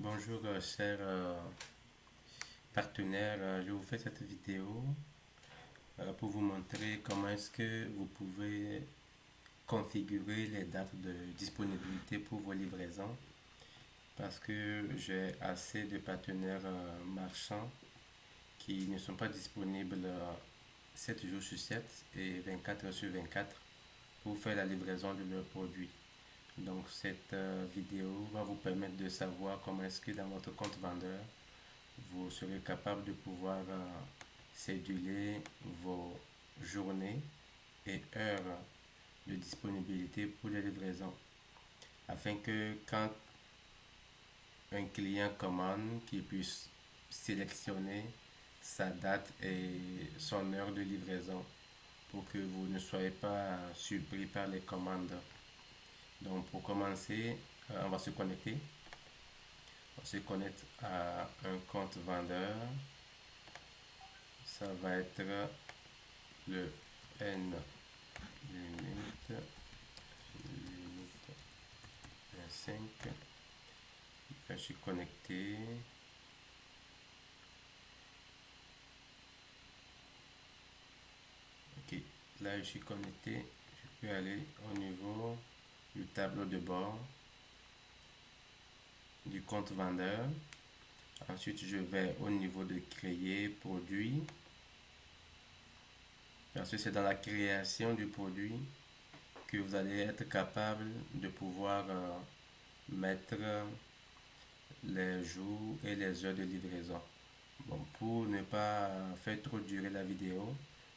Bonjour chers partenaires. Je vous fais cette vidéo pour vous montrer comment est-ce que vous pouvez configurer les dates de disponibilité pour vos livraisons, parce que j'ai assez de partenaires marchands qui ne sont pas disponibles 7 jours sur 7 et 24 heures sur 24 pour faire la livraison de leurs produits. Donc cette vidéo va vous permettre de savoir comment est-ce que dans votre compte vendeur, vous serez capable de pouvoir céduler vos journées et heures de disponibilité pour les livraisons, afin que quand un client commande, qu'il puisse sélectionner sa date et son heure de livraison pour que vous ne soyez pas surpris par les commandes. Donc pour commencer, on va se connecter. On se connecte à un compte vendeur. Ça va être le N limite 25. Là, je suis connecté. Ok, là je suis connecté. Je peux aller au niveau du tableau de bord du compte vendeur. Ensuite, je vais au niveau de créer produit. Ensuite, c'est dans la création du produit que vous allez être capable de pouvoir mettre les jours et les heures de livraison. Bon, pour ne pas faire trop durer la vidéo,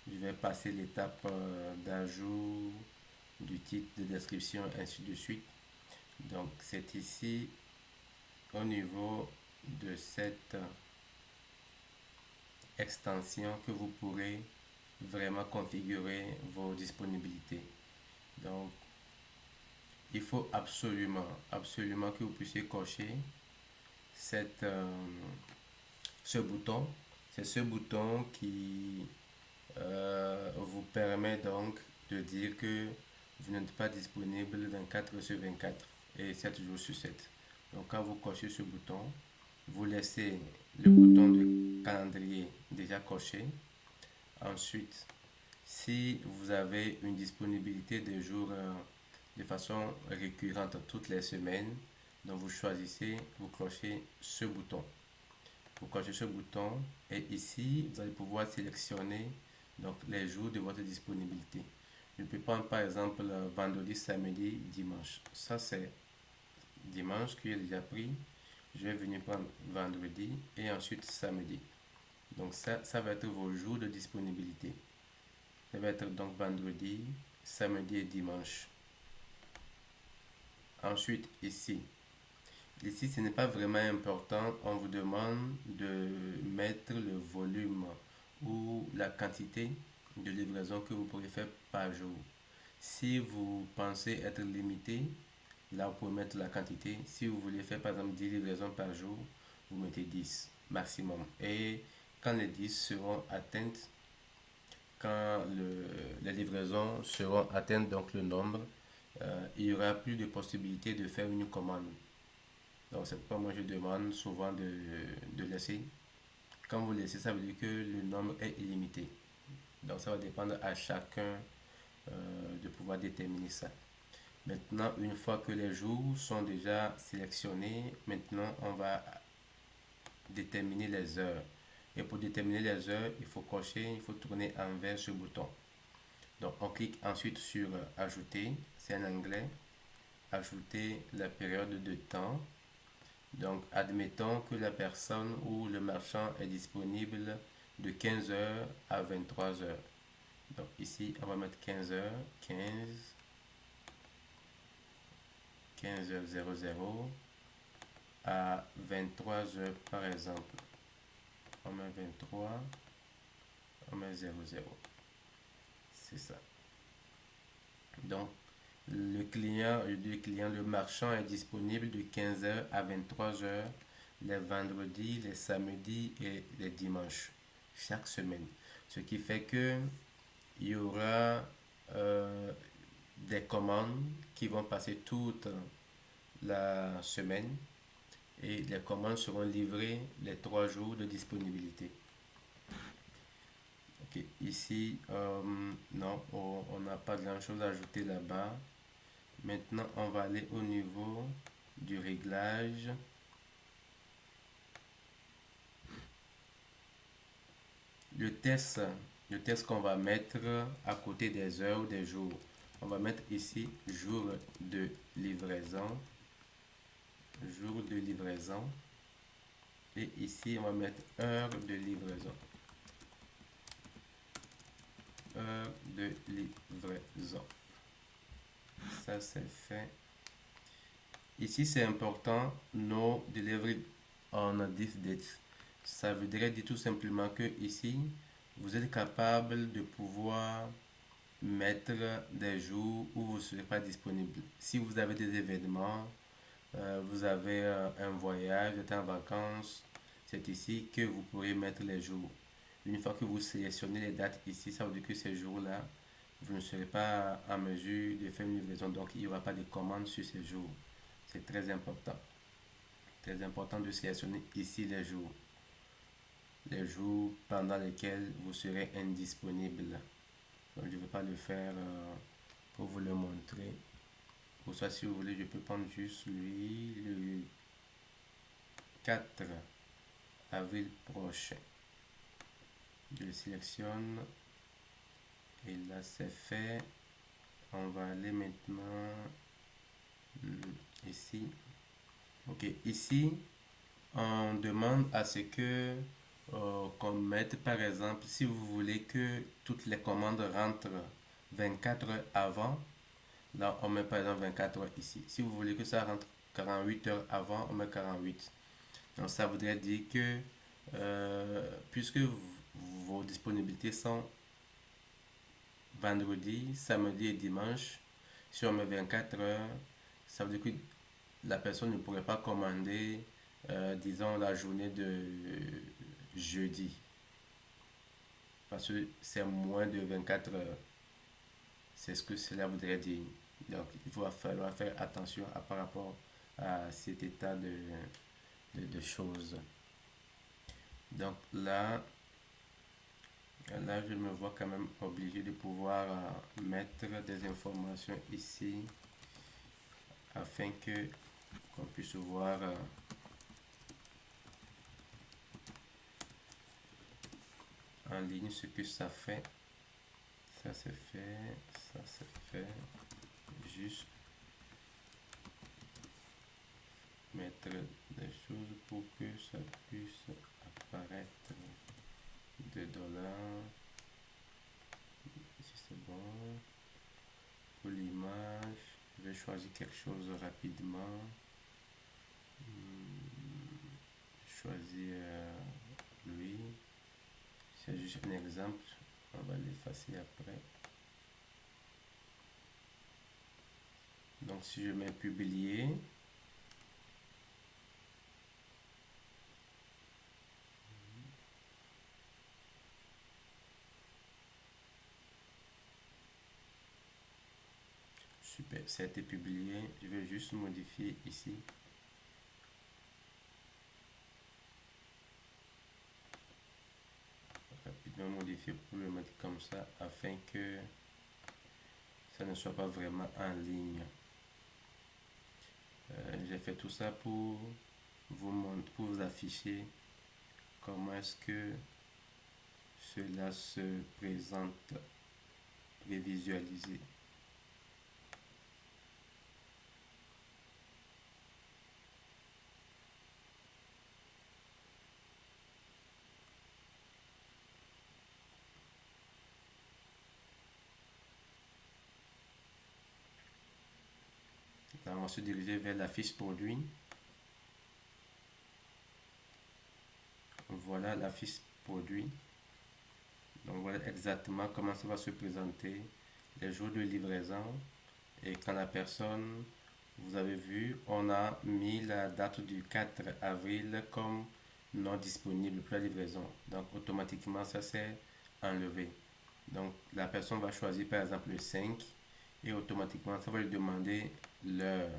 je vais passer l'étape d'ajout du titre, de description, ainsi de suite. Donc, c'est ici au niveau de cette extension que vous pourrez vraiment configurer vos disponibilités. Donc, il faut absolument que vous puissiez cocher cette, ce bouton. C'est ce bouton qui vous permet donc de dire que vous n'êtes pas disponible 24 heures sur 24 et 7 jours sur 7. Donc quand vous cochez ce bouton, vous laissez le bouton de calendrier déjà coché. Ensuite, si vous avez une disponibilité de jours de façon récurrente toutes les semaines, donc vous choisissez, vous cochez ce bouton. Vous cochez ce bouton et ici, vous allez pouvoir sélectionner donc les jours de votre disponibilité. Je peux prendre par exemple vendredi, samedi, dimanche. Ça c'est dimanche qui est déjà pris. Je vais venir prendre vendredi et ensuite samedi. Donc ça va être vos jours de disponibilité. Ça va être donc vendredi, samedi et dimanche. Ensuite ici, ce n'est pas vraiment important. On vous demande de mettre le volume ou la quantité de livraison que vous pourrez faire par jour. Si vous pensez être limité, là vous pouvez mettre la quantité. Si vous voulez faire par exemple 10 livraisons par jour, vous mettez 10 maximum. Et quand les 10 seront atteintes, quand les livraisons seront atteintes, donc le nombre, il n'y aura plus de possibilité de faire une commande. Donc c'est pourquoi moi je demande souvent de laisser. Quand vous laissez, ça veut dire que le nombre est illimité. Donc ça va dépendre à chacun de pouvoir déterminer ça. Maintenant, une fois que les jours sont déjà sélectionnés, maintenant on va déterminer les heures. Et pour déterminer les heures, il faut cocher, il faut tourner envers ce bouton. Donc on clique ensuite sur ajouter, c'est en anglais, ajouter la période de temps. Donc admettons que la personne ou le marchand est disponible de 15 heures à 23 heures. Donc ici on va mettre 15 heures, 15h00 à 23 heures par exemple. On met 23, on met 00. C'est ça. Donc, le marchand est disponible de 15 heures à 23 heures les vendredis, les samedis et les dimanches chaque semaine. Ce qui fait que il y aura des commandes qui vont passer toute la semaine et les commandes seront livrées les 3 jours de disponibilité. Ok, ici, non, on n'a pas grand chose à ajouter là-bas. Maintenant, on va aller au niveau du réglage. Le test, le test qu'on va mettre à côté des heures ou des jours. On va mettre ici jour de livraison. Jour de livraison. Et ici, on va mettre heure de livraison. Heure de livraison. Ça, c'est fait. Ici, c'est important, no delivery on this date. Ça voudrait dire tout simplement que ici, vous êtes capable de pouvoir mettre des jours où vous ne serez pas disponible. Si vous avez des événements, vous avez un voyage, vous êtes en vacances, c'est ici que vous pourrez mettre les jours. Une fois que vous sélectionnez les dates ici, ça veut dire que ces jours-là, vous ne serez pas en mesure de faire une livraison. Donc, il n'y aura pas de commande sur ces jours. C'est très important. Très important de sélectionner ici les jours. Les jours pendant lesquels vous serez indisponible. Donc, je ne vais pas le faire pour vous le montrer. Pour ça, si vous voulez, je peux prendre juste lui le 4 avril prochain. Je le sélectionne. Et là, c'est fait. On va aller maintenant ici. Ok, ici, on demande à ce que qu'on mette par exemple, si vous voulez que toutes les commandes rentrent 24 heures avant, là on met par exemple 24 heures ici. Si vous voulez que ça rentre 48 heures avant, on met 48. Donc ça voudrait dire que puisque vos disponibilités sont vendredi, samedi et dimanche, si on met 24 heures, ça veut dire que la personne ne pourrait pas commander, disons, la journée de jeudi. Parce que c'est moins de 24 heures. C'est ce que cela voudrait dire. Donc, il va falloir faire attention par rapport à cet état de choses. Donc là, je me vois quand même obligé de pouvoir mettre des informations ici afin que qu'on puisse voir en ligne ce que ça fait. Ça c'est fait, ça c'est fait. Juste mettre des choses pour que ça puisse apparaître. 2 $. Ici c'est bon. Pour l'image, je vais choisir quelque chose rapidement. Choisir lui. C'est juste un exemple. On va l'effacer après. Donc si je mets publier, super, ça a été publié. Je vais juste modifier ici. Rapidement modifier pour le mettre comme ça afin que ça ne soit pas vraiment en ligne. J'ai fait tout ça pour vous montrer, pour vous afficher comment est-ce que cela se présente et visualiser. Là, on va se diriger vers la fiche produit. Voilà la fiche produit. Donc voilà exactement comment ça va se présenter, les jours de livraison. Et quand la personne, vous avez vu, on a mis la date du 4 avril comme non disponible pour la livraison. Donc automatiquement ça s'est enlevé. Donc la personne va choisir par exemple le 5 et automatiquement ça va lui demander l'heure.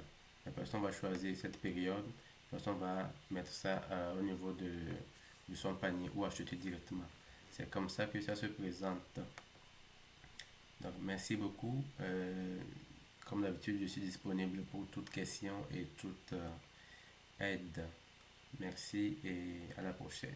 La personne va choisir cette période, personne va mettre ça au niveau de son panier ou acheter directement. C'est comme ça que ça se présente. Donc, merci beaucoup. Comme d'habitude, je suis disponible pour toute question et toute aide. Merci et à la prochaine.